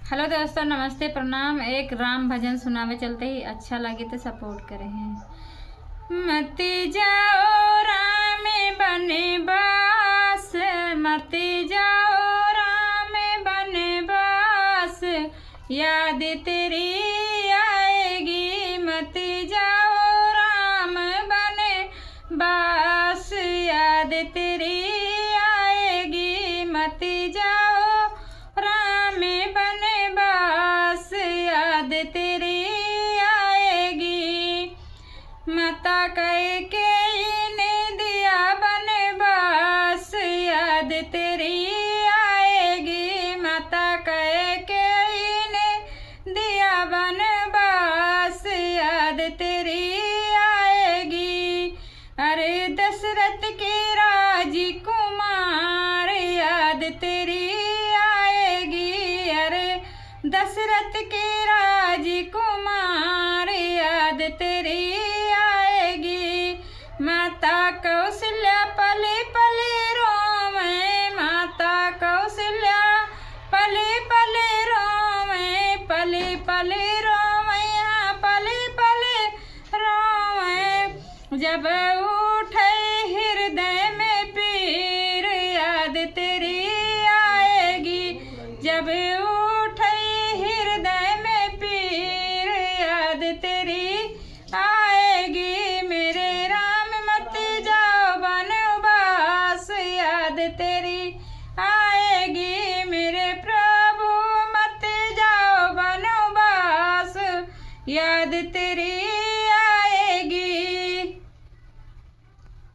Hello दोस्तों, नमस्ते, प्रणाम। एक राम भजन सुनावे चलते ही अच्छा लगे तो सपोर्ट करें हैं। मत जाओ राम बनवास, मत जाओ राम बनवास, याद तेरी आएगी। मत जाओ राम बनवास, याद तेरी आएगी। मत जाओ राम बनवास, याद तेरी आएगी। माता कैकेयी ने दिया बनवास, याद तेरी आएगी। माता कैकेयी ने दिया बनवास, याद तेरी आएगी। अरे दशरथ के राजकुमार, याद तेरी आएगी। अरे दशरथ के राजकुमार, याद तेरी आएगी। माता कौशल्या पले पले रोवे, माता कौशल्या पले पले रोवे, पले पले रोवे, हाँ पले पले रोवे। जब उठे हृदय में पीर, याद तेरी आएगी। जब उठे हृदय में पीर, याद तेरी आएगी। मेरे राम मत जाओ बनवास, याद तेरी